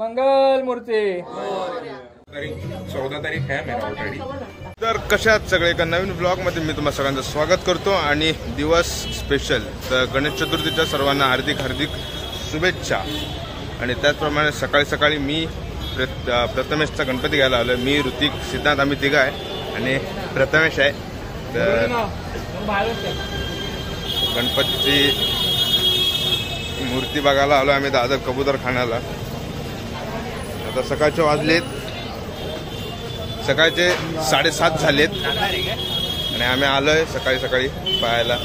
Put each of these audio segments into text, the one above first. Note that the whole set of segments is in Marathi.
मंगल मूर्ती। 14 तारीख आहे मेरा ऑलरेडी। तर कशात सगळे एका नवीन ब्लॉग मध्ये मी तुम्हा सगळ्यांचं स्वागत करतो आणि दिवस स्पेशल तर गणेश चतुर्थीच्या सर्वांना हार्दिक हार्दिक शुभेच्छा। आणि त्याचप्रमाणे सकाळी सकाळी मी प्रथमेशचा गणपती घ्यायला आलोय। मी ऋतिक सिद्धांत आम्ही तिघ आहे आणि प्रथमेश आहे। तर गणपतीची मूर्ती बघायला आलो आम्ही दादर कबूतर खाण्याला। आता सकाळचे वाजलेत, सकाळचे 7:30 झालेत आणि आम्ही आलोय सकाळी सकाळी पाहायला।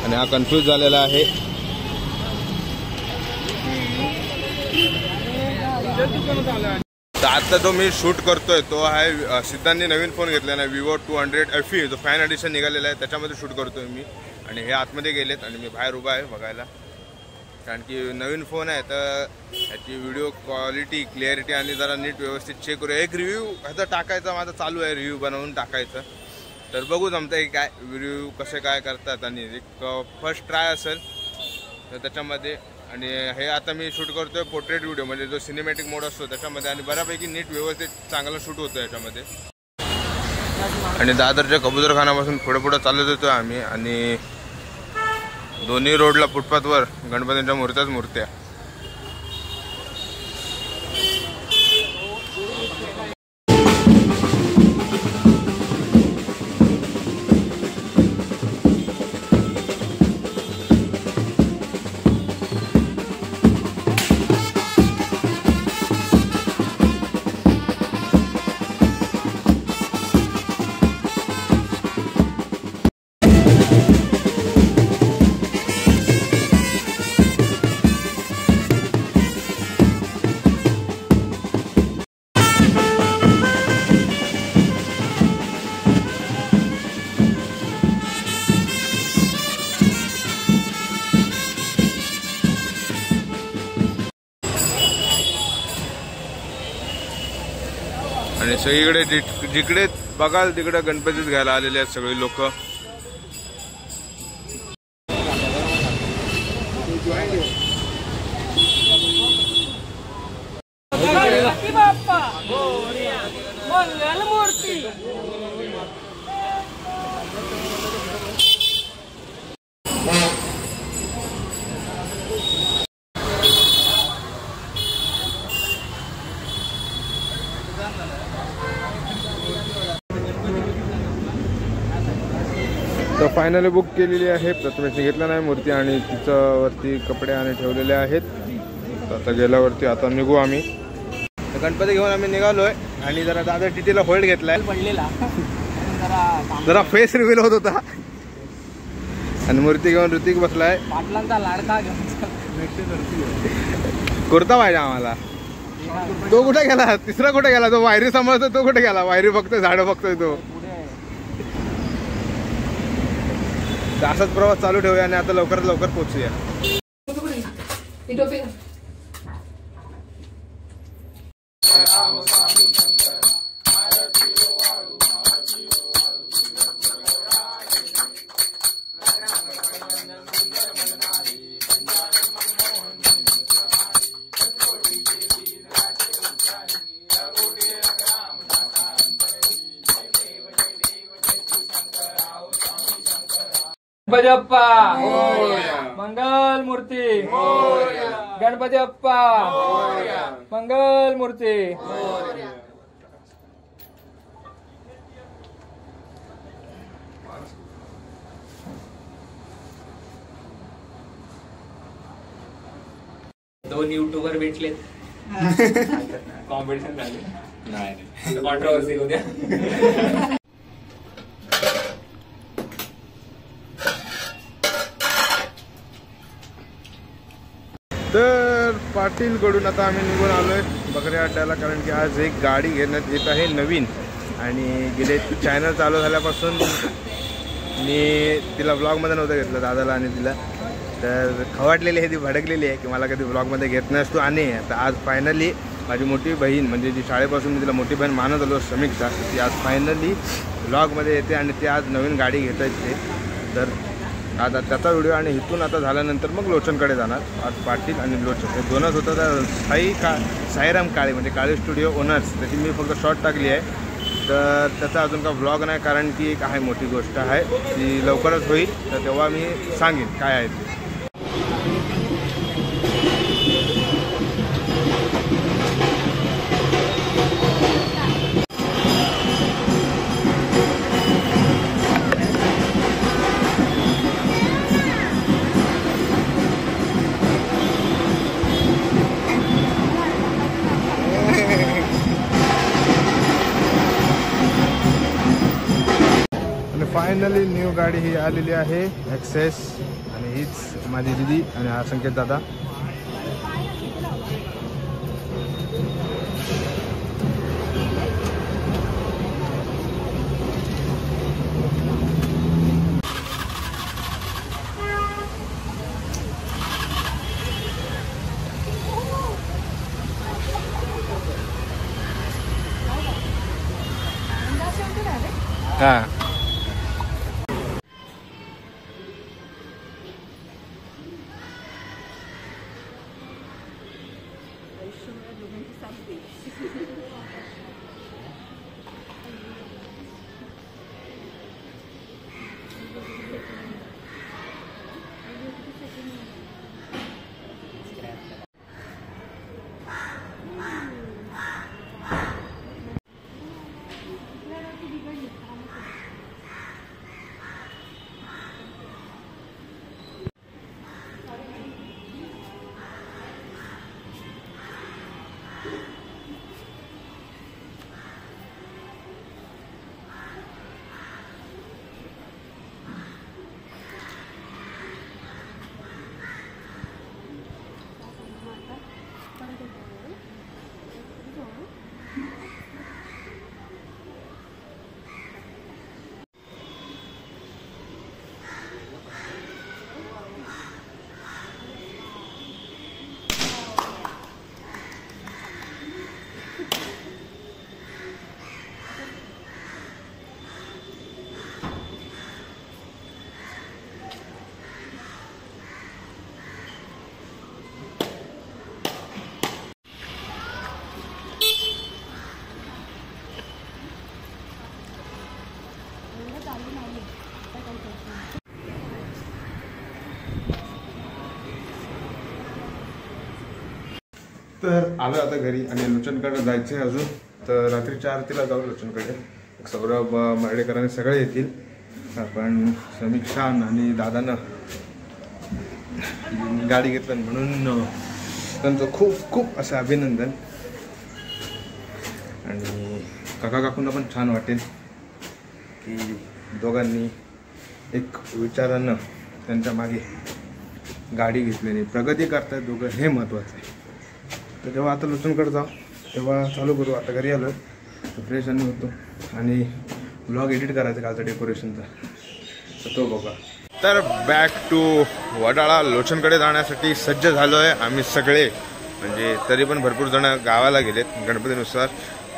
आणि हा कन्फ्यूज झालेला आहे। तर आता जो मी शूट करतोय तो आहे सिद्धांतनी नवीन फोन घेतला ना Vivo 200 FE जो फॅन एडिशन निघालेला आहे त्याच्यामध्ये शूट करतोय मी। आणि हे आतमध्ये गेलेत आणि मी बाहेर उभा आहे बघायला, कारण की नवीन फोन आहे तर याची व्हिडिओ क्वालिटी क्लिअरिटी आणि जरा नीट व्यवस्थित चेक करूया। एक रिव्ह्यू ह्याचा टाकायचा माझा चालू आहे, रिव्ह्यू बनवून टाकायचं। तर बघू जमतंय काय रिव्ह्यू कसे काय करतात आणि एक फर्स्ट ट्राय असेल तर त्याच्यामध्ये। आणि हे आता मी शूट करतोय पोर्ट्रेट व्हिडिओ म्हणजे जो सिनेमॅटिक मोड असतो त्याच्यामध्ये आणि बऱ्यापैकी नीट व्यवस्थित चांगला शूट होतो याच्यामध्ये। आणि दादरच्या कबूतरखानापासून पुढे पुढे चालत होतो आम्ही आणि दोन्ही रोडला फुटपाथवर गणपतींच्या मूर्त्या। आणि सगळीकडे जिकडे बघाल तिकडे गणपतीच घ्यायला आलेले आहेत सगळे लोक। मंगल मूर्ती। तर फायनली बुक केलेली आहे, प्रथमेशने घेतला नाही मूर्ती आणि तिचं वरती कपडे आणि ठेवलेले आहेत। तर आता गेल्यावरती आता निघू आम्ही। तर गणपती घेऊन आम्ही निघालोय आणि जरा दादा टीटीला होल्ड घेतलाय, जरा फेस रिव्हील होत होता आणि मूर्ती घेऊन ऋतिक बसलाय। पाटलांचा लाडका कुर्ता पाहिजे आम्हाला। तो कुठे गेला, तिसरा कुठे गेला, तो वायरी समजतो, तो कुठे गेला, वायरी बघतोय झाडं बघतोय तो। असाच प्रवास चालू ठेवूया आणि आता लवकरात लवकर पोहोचूया। गणपती बाप्पा मंगल मूर्ती। गणपती बाप्पा मंगल मूर्ती। दोन युट्यूबर भेटलेत, कॉम्पिटिशन झाले नाही, कॉन्ट्रोवर्सी उद्या। तर पाटीलकडून आता आम्ही निघून आलोय बकरी अड्ड्याला, कारण की आज एक गाडी घेण्यात येत आहे नवीन। आणि गेले चॅनल चालू झाल्यापासून मी तिला ब्लॉगमध्ये नव्हतं घेतलं, दादाला आणि तिला। तर खवाटलेली आहे ती, भडकलेली आहे की मला कधी ब्लॉगमध्ये घेत नसतो। आणि तर आज फायनली माझी मोठी बहीण म्हणजे जी शाळेपासून मी तिला मोठी बहीण मानत आलो समीक्षा, ती आज फायनली व्लॉगमध्ये येते आणि ते आज नवीन गाडी घेत आहेत ते. तर आता त्याचा व्हिडिओ आणि इथून आता झाल्यानंतर मग लोचनकडे जाणार. आज पाटील आणि लोचन हे दोनच होतं. तर साईराम काळे म्हणजे काळे स्टुडिओ ओनर्स त्याची मी फक्त शॉर्ट टाकली आहे. तर त्याचा अजून का व्लॉग नाही, कारण की एक आहे मोठी गोष्ट आहे ती लवकरच होईल. तर तेव्हा मी सांगेन काय आहे ते. फायनली न्यू गाडी ही आलेली आहे एक्सेस, आणि हीच माझी दिदी आणि हा संकेत दादा. हा तर आलो आता घरी आणि लोचनकडे जायचं आहे अजून. तर रात्रीच्या आरतीला जाऊ लोचनकडे. सौरभ मर्डेकरांनी सगळे येतील. पण समीक्षा आणि दादानं गाडी घेतलं म्हणून त्यांचं खूप खूप असं अभिनंदन. आणि काका काकूंना पण छान वाटेल की दोघांनी एक विचारानं त्यांच्या मागे गाडी घेतलेली प्रगती करतायत दोघं, हे महत्त्वाचं आहे. तर तेव्हा आता लोचनकडे जाऊ, तेव्हा चालू करू. आता घरी आलो तर फ्रेश आणि होतो आणि ब्लॉग एडिट करायचं कालचं डेकोरेशनचा, तर तो बघा. तर बॅक टू वडाळा. लोचनकडे जाण्यासाठी सज्ज झालो आहे आम्ही सगळे. म्हणजे तरी पण भरपूर जण गावाला गेलेत गणपतीनुसार.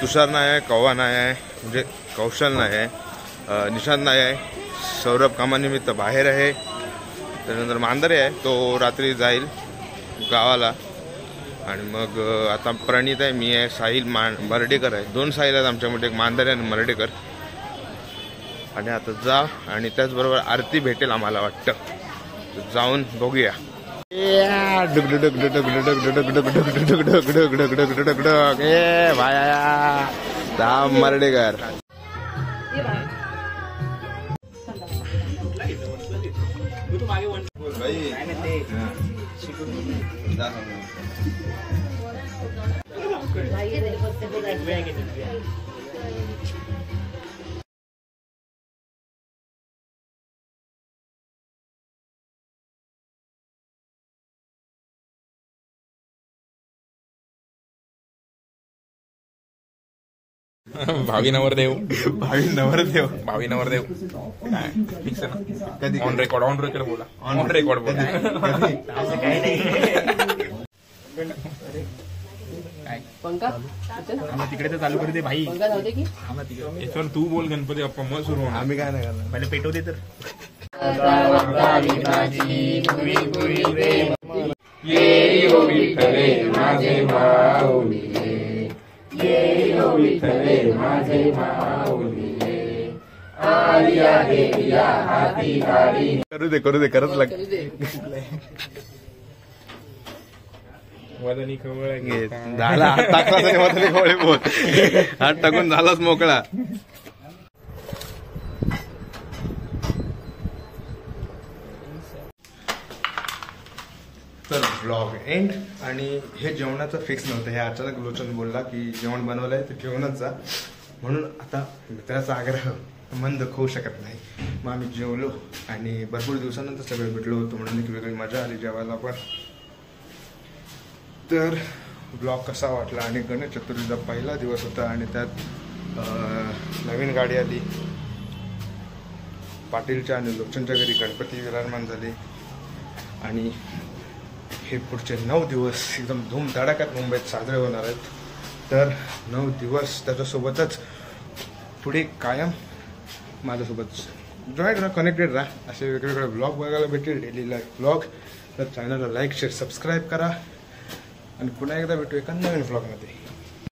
तुषार नाही आहे, कव्वा नाही आहे, म्हणजे कौशल नाही आहे, निशांत नाही आहे, सौरभ कामानिमित्त बाहेर आहे. त्यानंतर मांदरे आहे, तो रात्री जाईल गावाला. आणि मग आता प्रणित आहे, मी आहे, साहिल मर्डेकर आहे. 2 साहिल आहेत आमच्यामध्ये, एक मांदरे आणि मर्डेकर. आणि आता जा, आणि त्याचबरोबर आरती भेटेल आम्हाला वाटतं. जाऊन बघूया. मर्डेकर भावी नवरदेव फिक्स आहे ना. कधी ऑन रेकॉर्ड बोला. ऑन रेकॉर्ड बोला. तिकडे तर चालू करते भाई याच्यावर तू बोल गणपती बाप्पा मग सुरू होणार. आम्ही काय नाही करणार. पहिले पेटवते तर करू दे करत लाग वदनी खवळ झाला हात टाकला तरी वदनी खवळे बोल. हात टाकून झालाच मोकळा. तर ब्लॉग एंड. आणि हे जेवणाचं फिक्स नव्हतं. हे अचानक लोचन बोलला की जेवण बनवलंय तर जेवणच जा, म्हणून आता मित्राचा आग्रह मन दुखवू शकत नाही. मग आम्ही जेवलो आणि भरपूर दिवसानंतर सगळे भेटलो होतो म्हणून एक वेगळी मजा आली जेवायला पण. तर ब्लॉग कसा वाटला. आणि गणेश चतुर्थीचा पहिला दिवस होता आणि त्यात नवीन गाडी आली. पाटीलच्या आणि लोचनच्या घरी गणपती विराजमान झाले. आणि हे पुढचे 9 दिवस एकदम धूमधडाक्यात मुंबईत साजरे होणार आहेत. तर 9 दिवस त्याच्यासोबतच पुढे कायम माझ्यासोबत जॉईंट राहा, कनेक्टेड राहा. असे वेगवेगळे ब्लॉग बघायला भेटेल, डेली लाईफ ब्लॉग. तर चॅनलला लाईक शेअर सबस्क्राईब करा आणि पुन्हा एकदा भेटू एका नवीन ब्लॉगमध्ये.